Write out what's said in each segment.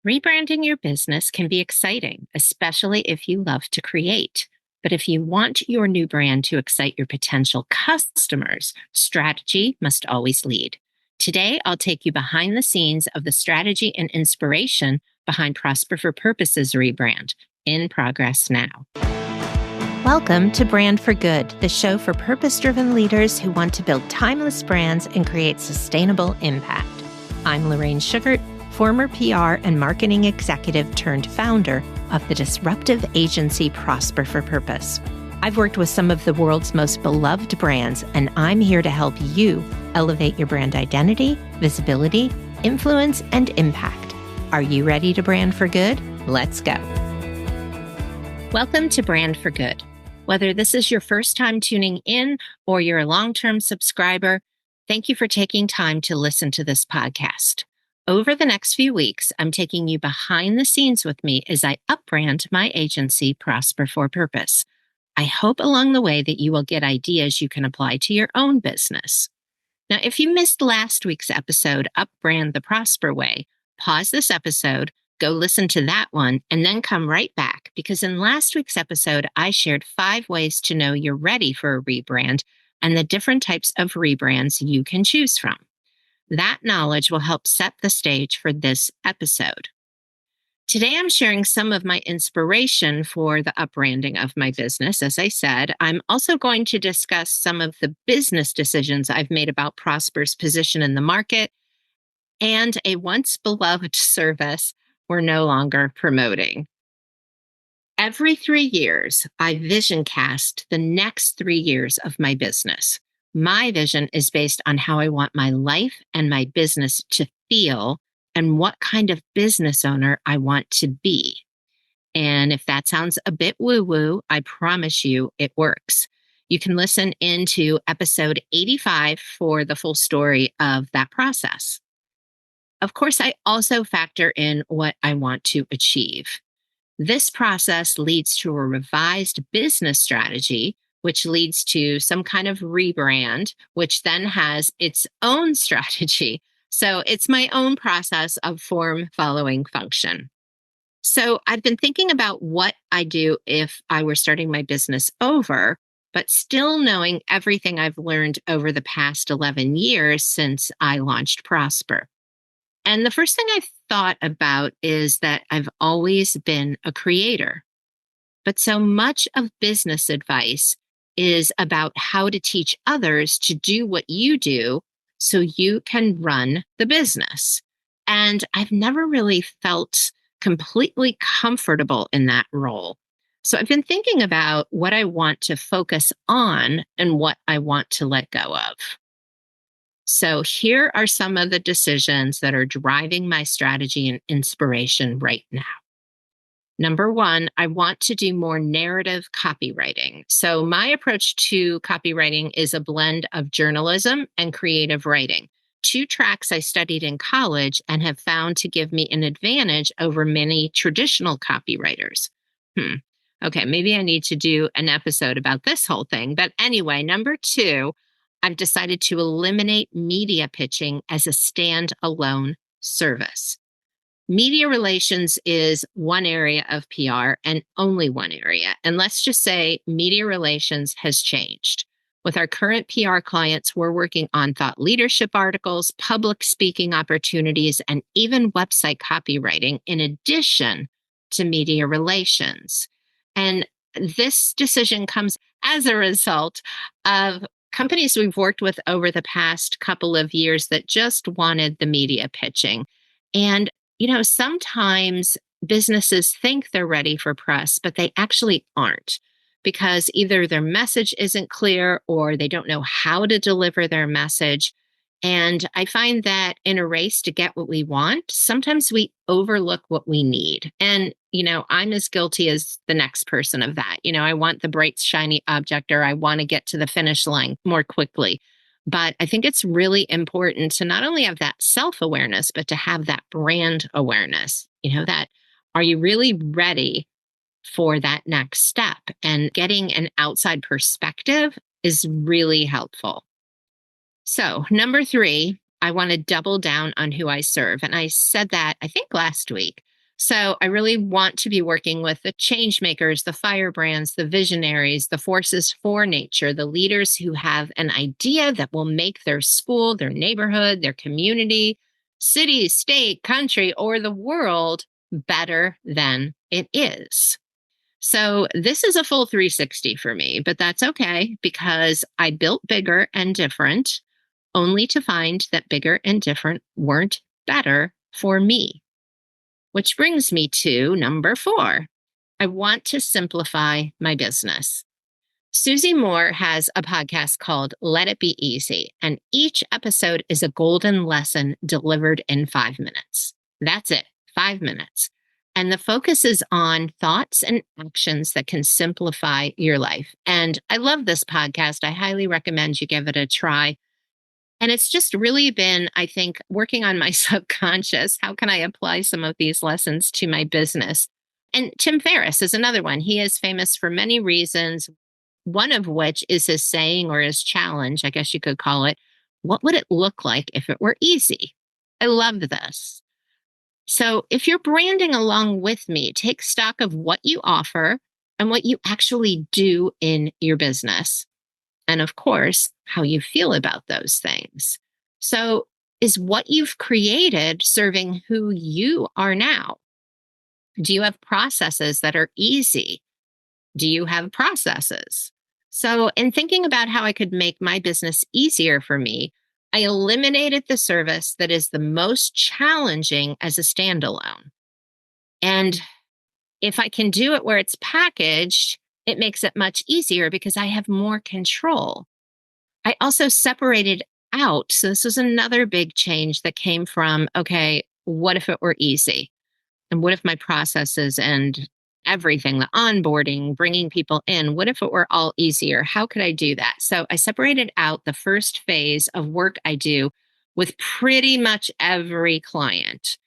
Rebranding your business can be exciting, especially if you love to create. But if you want your new brand to excite your potential customers, strategy must always lead. Today, I'll take you behind the scenes of the strategy and inspiration behind Prosper for Purpose's rebrand, in progress now. Welcome to Brand for Good, the show for purpose-driven leaders who want to build timeless brands and create sustainable impact. I'm Lorraine Sugart, former PR and marketing executive turned founder of the disruptive agency Prosper for Purpose. I've worked with some of the world's most beloved brands, and I'm here to help you elevate your brand identity, visibility, influence, and impact. Are you ready to brand for good? Let's go. Welcome to Brand for Good. Whether this is your first time tuning in or you're a long-term subscriber, thank you for taking time to listen to this podcast. Over the next few weeks, I'm taking you behind the scenes with me as I upbrand my agency, Prosper for Purpose. I hope along the way that you will get ideas you can apply to your own business. Now, if you missed last week's episode, Upbrand the Prosper Way, pause this episode, go listen to that one, and then come right back, because in last week's episode, I shared 5 ways to know you're ready for a rebrand and the different types of rebrands you can choose from. That knowledge will help set the stage for this episode. Today, I'm sharing some of my inspiration for the upbranding of my business. As I said, I'm also going to discuss some of the business decisions I've made about Prosper's position in the market and a once beloved service we're no longer promoting. Every 3 years, I vision cast the next 3 years of my business. My vision is based on how I want my life and my business to feel and what kind of business owner I want to be. And if that sounds a bit woo-woo, I promise you it works. You can listen into episode 85 for the full story of that process. Of course, I also factor in what I want to achieve. This process leads to a revised business strategy, which leads to some kind of rebrand, which then has its own strategy. So it's my own process of form following function. So I've been thinking about what I do if I were starting my business over, but still knowing everything I've learned over the past 11 years since I launched Prosper. And the first thing I've thought about is that I've always been a creator. But so much of business advice is about how to teach others to do what you do so you can run the business. And I've never really felt completely comfortable in that role. So I've been thinking about what I want to focus on and what I want to let go of. So here are some of the decisions that are driving my strategy and inspiration right now. Number 1, I want to do more narrative copywriting. So my approach to copywriting is a blend of journalism and creative writing, 2 tracks I studied in college and have found to give me an advantage over many traditional copywriters. Okay, maybe I need to do an episode about this whole thing. But anyway, number 2, I've decided to eliminate media pitching as a standalone service. Media relations is one area of PR and only one area. And let's just say media relations has changed. With our current PR clients, we're working on thought leadership articles, public speaking opportunities, and even website copywriting in addition to media relations. And this decision comes as a result of companies we've worked with over the past couple of years that just wanted the media pitching. And sometimes businesses think they're ready for press, but they actually aren't, because either their message isn't clear or they don't know how to deliver their message. And I find that in a race to get what we want, sometimes we overlook what we need. And, I'm as guilty as the next person of that. I want the bright, shiny object, or I want to get to the finish line more quickly. But I think it's really important to not only have that self-awareness, but to have that brand awareness, that are you really ready for that next step? And getting an outside perspective is really helpful. So number 3, I want to double down on who I serve. And I said that, I think last week. So I really want to be working with the change makers, the firebrands, the visionaries, the forces for nature, the leaders who have an idea that will make their school, their neighborhood, their community, city, state, country, or the world better than it is. So this is a full 360 for me, but that's okay because I built bigger and different only to find that bigger and different weren't better for me. Which brings me to number 4. I want to simplify my business. Susie Moore has a podcast called Let It Be Easy, and each episode is a golden lesson delivered in 5 minutes. That's it, 5 minutes. And the focus is on thoughts and actions that can simplify your life. And I love this podcast. I highly recommend you give it a try. And it's just really been, I think, working on my subconscious. How can I apply some of these lessons to my business? And Tim Ferriss is another one. He is famous for many reasons, one of which is his saying or his challenge, I guess you could call it. What would it look like if it were easy? I love this. So if you're branding along with me, take stock of what you offer and what you actually do in your business. And of course, how you feel about those things. So, is what you've created serving who you are now? Do you have processes that are easy? Do you have processes? So, in thinking about how I could make my business easier for me, I eliminated the service that is the most challenging as a standalone. And if I can do it where it's packaged, it makes it much easier because I have more control. I also separated out. So, this was another big change that came from okay, what if it were easy? And what if my processes and everything, the onboarding, bringing people in, what if it were all easier? How could I do that? So, I separated out the first phase of work I do with pretty much every client.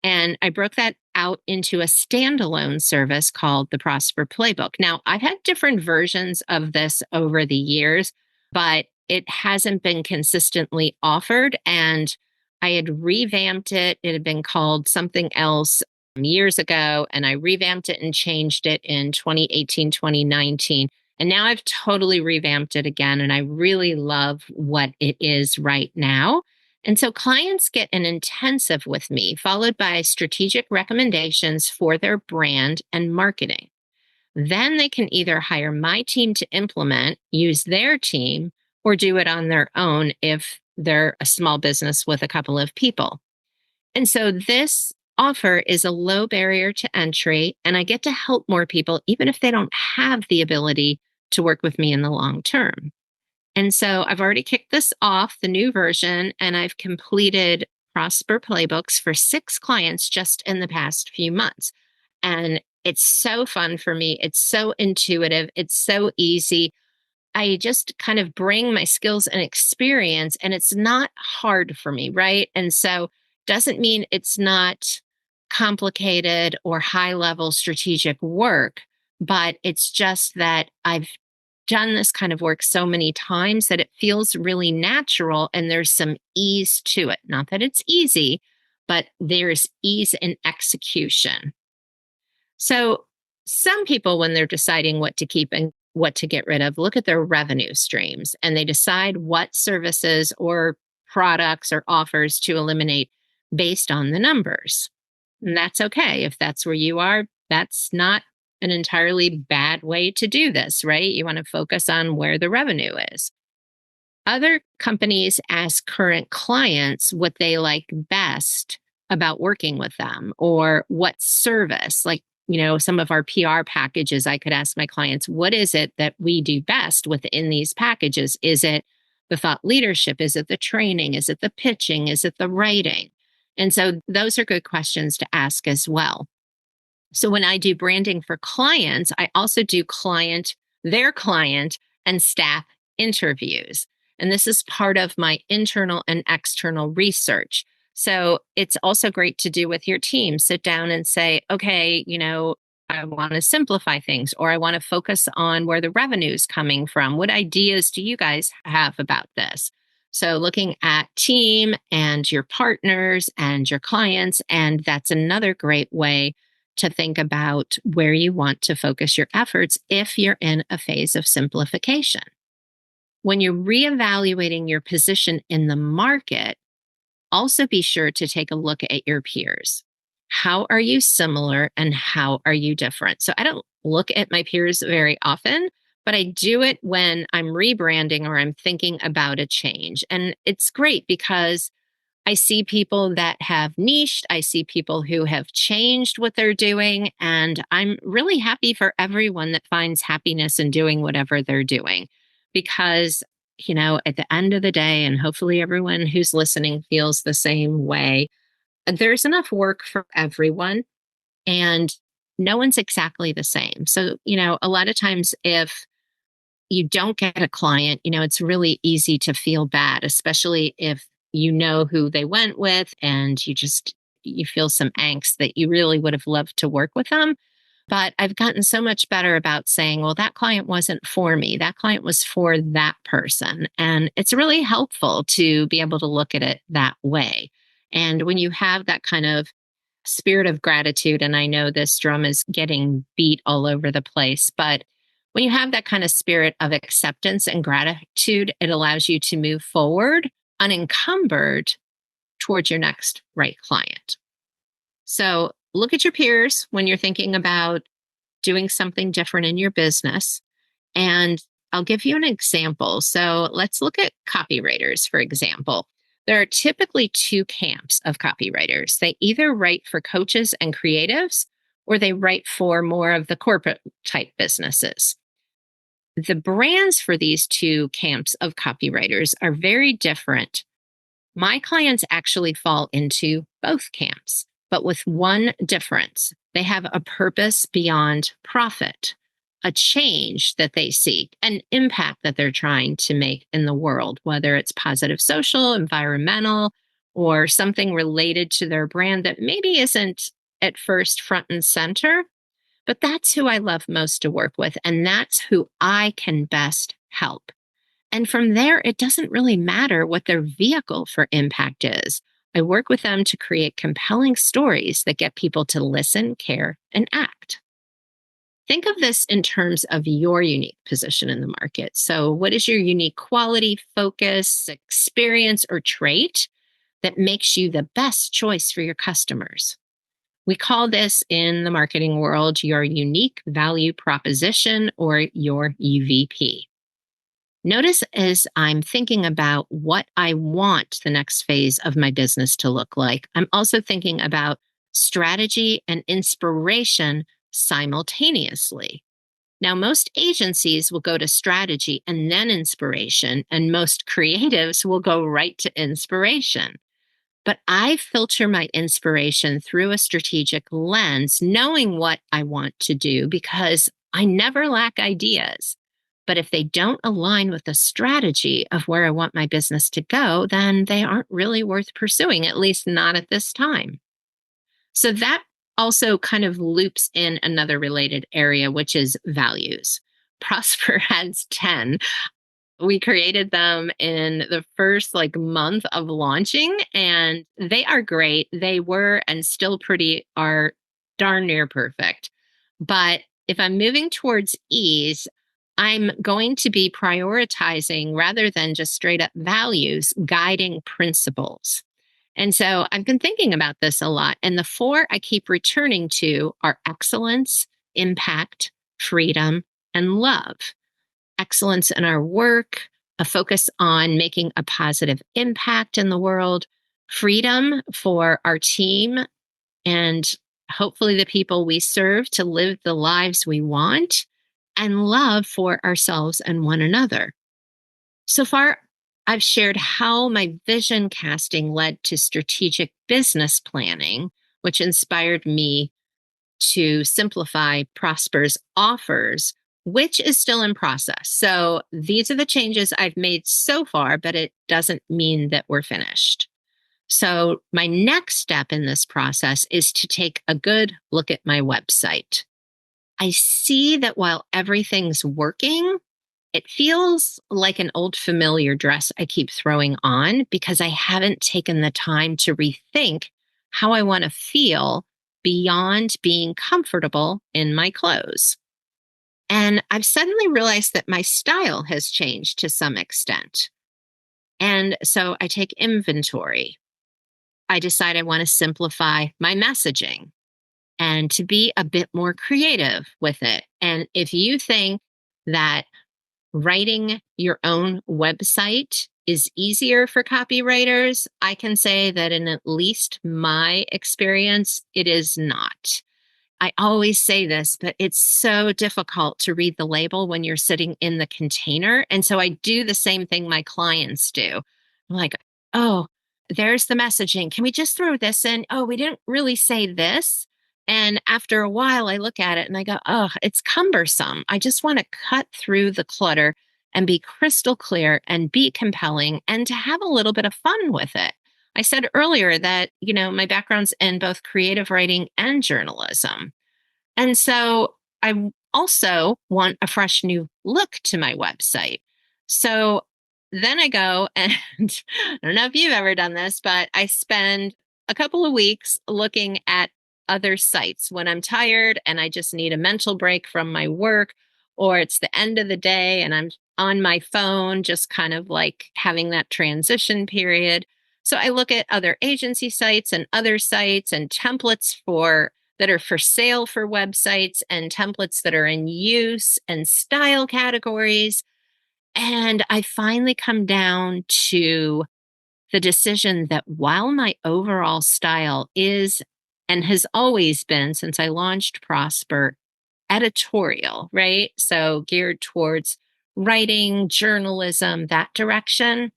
And I broke that out into a standalone service called the Prosper Playbook. Now, I've had different versions of this over the years, but it hasn't been consistently offered. And I had revamped it. It had been called something else years ago, and I revamped it and changed it in 2018, 2019. And now I've totally revamped it again. And I really love what it is right now. And so clients get an intensive with me, followed by strategic recommendations for their brand and marketing. Then they can either hire my team to implement, use their team, or do it on their own if they're a small business with a couple of people. And so this offer is a low barrier to entry, and I get to help more people, even if they don't have the ability to work with me in the long term. And so I've already kicked this off, the new version, and I've completed Prosper Playbooks for 6 clients just in the past few months. And it's so fun for me. It's so intuitive. It's so easy. I just kind of bring my skills and experience, and it's not hard for me, right? And so doesn't mean it's not complicated or high level strategic work, but it's just that I've done this kind of work so many times that it feels really natural and there's some ease to it. Not that it's easy, but there's ease in execution. So, some people, when they're deciding what to keep and what to get rid of, look at their revenue streams and they decide what services or products or offers to eliminate based on the numbers. And that's okay. If that's where you are, that's not an entirely bad way to do this, right? You want to focus on where the revenue is. Other companies ask current clients what they like best about working with them or what service, like, some of our PR packages, I could ask my clients, what is it that we do best within these packages? Is it the thought leadership? Is it the training? Is it the pitching? Is it the writing? And so those are good questions to ask as well. So when I do branding for clients, I also do their client and staff interviews. And this is part of my internal and external research. So it's also great to do with your team. Sit down and say, okay, I want to simplify things, or I want to focus on where the revenue is coming from. What ideas do you guys have about this? So, looking at team and your partners and your clients, and that's another great way to think about where you want to focus your efforts if you're in a phase of simplification. When you're reevaluating your position in the market, also be sure to take a look at your peers. How are you similar and how are you different? So I don't look at my peers very often, but I do it when I'm rebranding or I'm thinking about a change. And it's great because I see people that have niched. I see people who have changed what they're doing. And I'm really happy for everyone that finds happiness in doing whatever they're doing. Because, at the end of the day, and hopefully everyone who's listening feels the same way, there's enough work for everyone. And no one's exactly the same. So, a lot of times if you don't get a client, it's really easy to feel bad, especially if you know who they went with and you feel some angst that you really would have loved to work with them. But I've gotten so much better about saying, well, that client wasn't for me. That client was for that person. And it's really helpful to be able to look at it that way. And when you have that kind of spirit of gratitude, and I know this drum is getting beat all over the place, but when you have that kind of spirit of acceptance and gratitude, it allows you to move forward unencumbered towards your next right client. So look at your peers when you're thinking about doing something different in your business. And I'll give you an example. So let's look at copywriters, for example. There are typically two camps of copywriters. They either write for coaches and creatives, or they write for more of the corporate type businesses. The brands for these two camps of copywriters are very different. My clients actually fall into both camps, but with one difference. They have a purpose beyond profit, a change that they seek, an impact that they're trying to make in the world, whether it's positive social, environmental, or something related to their brand that maybe isn't at first front and center. But that's who I love most to work with, and that's who I can best help. And from there, it doesn't really matter what their vehicle for impact is. I work with them to create compelling stories that get people to listen, care, and act. Think of this in terms of your unique position in the market. So, what is your unique quality, focus, experience, or trait that makes you the best choice for your customers? We call this in the marketing world your unique value proposition or your UVP. Notice as I'm thinking about what I want the next phase of my business to look like, I'm also thinking about strategy and inspiration simultaneously. Now, most agencies will go to strategy and then inspiration, and most creatives will go right to inspiration. But I filter my inspiration through a strategic lens, knowing what I want to do because I never lack ideas. But if they don't align with the strategy of where I want my business to go, then they aren't really worth pursuing, at least not at this time. So that also kind of loops in another related area, which is values. Prosper has 10. We created them in the first month of launching, and they are great. They were and still are darn near perfect. But if I'm moving towards ease, I'm going to be prioritizing rather than just straight up values, guiding principles. And so I've been thinking about this a lot. And the four I keep returning to are excellence, impact, freedom, and love. Excellence in our work, a focus on making a positive impact in the world, freedom for our team, and hopefully the people we serve to live the lives we want, and love for ourselves and one another. So far, I've shared how my vision casting led to strategic business planning, which inspired me to simplify Prosper's offers, which is still in process. So these are the changes I've made so far, but it doesn't mean that we're finished. So my next step in this process is to take a good look at my website. I see that while everything's working, It feels like an old familiar dress I keep throwing on because I haven't taken the time to rethink how I want to feel beyond being comfortable in my clothes. And I've suddenly realized that my style has changed to some extent. And so I take inventory. I decide I want to simplify my messaging and to be a bit more creative with it. And if you think that writing your own website is easier for copywriters, I can say that in at least my experience, it is not. I always say this, but it's so difficult to read the label when you're sitting in the container. And so I do the same thing my clients do. I'm like, oh, there's the messaging. Can we just throw this in? Oh, we didn't really say this. And after a while, I look at it and I go, oh, it's cumbersome. I just want to cut through the clutter and be crystal clear and be compelling and to have a little bit of fun with it. I said earlier that, my background's in both creative writing and journalism. And so also want a fresh new look to my website. So then I go and I don't know if you've ever done this, but I spend a couple of weeks looking at other sites when I'm tired and I just need a mental break from my work, or it's the end of the day and I'm on my phone, just kind of like having that transition period. So I look at other agency sites and other sites and templates that are for sale for websites and templates that are in use and style categories. And I finally come down to the decision that while my overall style is and has always been since I launched Prosper editorial, right? So geared towards writing, journalism, that direction,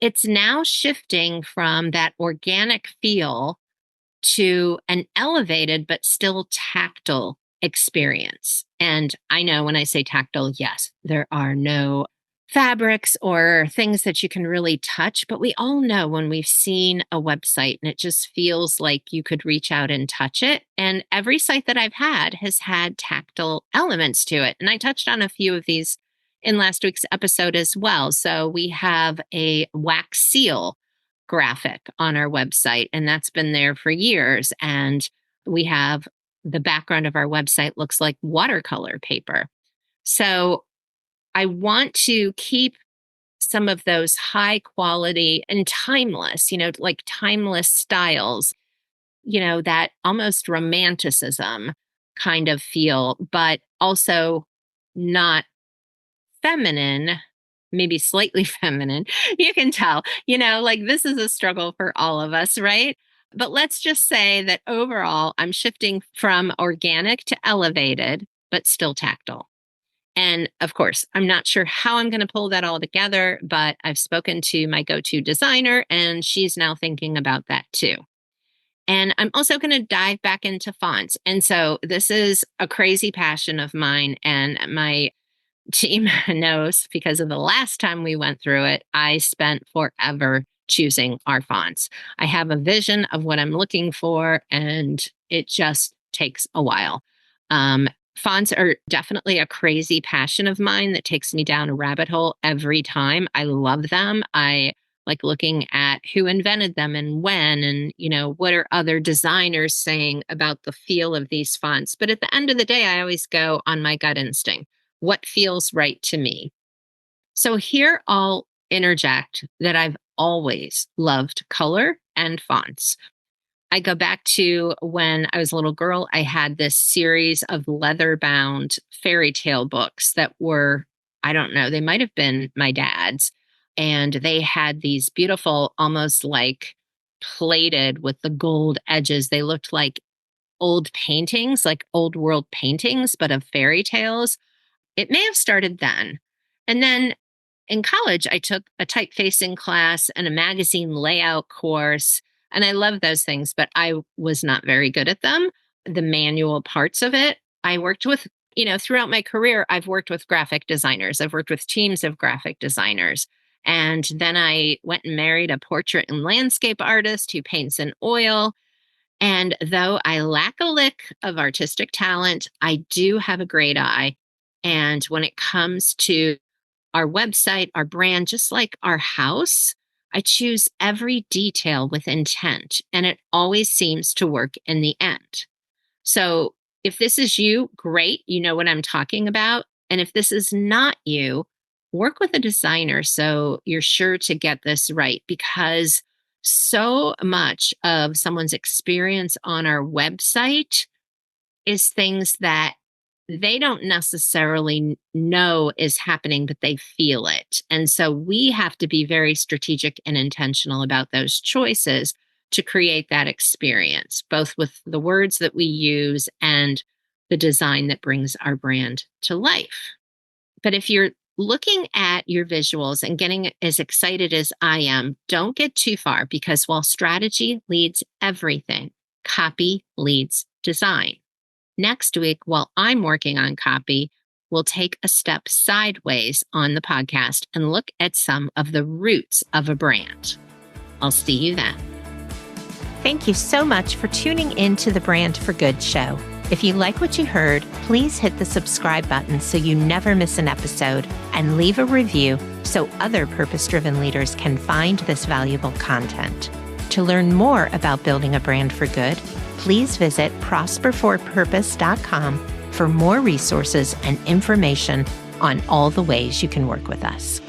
it's now shifting from that organic feel to an elevated but still tactile experience. And I know when I say tactile, yes, there are no fabrics or things that you can really touch, but we all know when we've seen a website and it just feels like you could reach out and touch it. And every site that I've had has had tactile elements to it. And I touched on a few of these in last week's episode as well. So we have a wax seal graphic on our website, and that's been there for years. And we have the background of our website looks like watercolor paper. So I want to keep some of those high quality and timeless, like timeless styles, that almost romanticism kind of feel, but also not feminine, maybe slightly feminine. You can tell, like this is a struggle for all of us, right? But let's just say that overall, I'm shifting from organic to elevated, but still tactile. And of course, I'm not sure how I'm going to pull that all together, but I've spoken to my go to designer and she's now thinking about that too. And I'm also going to dive back into fonts. And so this is a crazy passion of mine. And my team knows because of the last time we went through it, I spent forever choosing our fonts. I have a vision of what I'm looking for, and it just takes a while. Fonts are definitely a crazy passion of mine that takes me down a rabbit hole every time. I love them. I like looking at who invented them and when, and what are other designers saying about the feel of these fonts. But at the end of the day, I always go on my gut instinct. What feels right to me? So here I'll interject that I've always loved color and fonts. I go back to when I was a little girl, I had this series of leather bound fairy tale books that were, I don't know, they might have been my dad's. And they had these beautiful, almost like plated with the gold edges. They looked like old paintings, like old world paintings, but of fairy tales. It may have started then. And then in college, I took a typeface class and a magazine layout course. And I love those things, but I was not very good at them. The manual parts of it. I worked with, throughout my career, I've worked with graphic designers. I've worked with teams of graphic designers. And then I went and married a portrait and landscape artist who paints in oil. And though I lack a lick of artistic talent, I do have a great eye. And when it comes to our website, our brand, just like our house, I choose every detail with intent, and it always seems to work in the end. So if this is you, great, you know what I'm talking about. And if this is not you, work with a designer so you're sure to get this right, because so much of someone's experience on our website is things that they don't necessarily know is happening, but they feel it. And so we have to be very strategic and intentional about those choices to create that experience, both with the words that we use and the design that brings our brand to life. But if you're looking at your visuals and getting as excited as I am, don't get too far, because while strategy leads everything, copy leads design. Next week, while I'm working on copy, we'll take a step sideways on the podcast and look at some of the roots of a brand. I'll see you then. Thank you so much for tuning in to the Brand for Good show. If you like what you heard, please hit the subscribe button so you never miss an episode, and leave a review so other purpose-driven leaders can find this valuable content. To learn more about building a brand for good, please visit prosperforpurpose.com for more resources and information on all the ways you can work with us.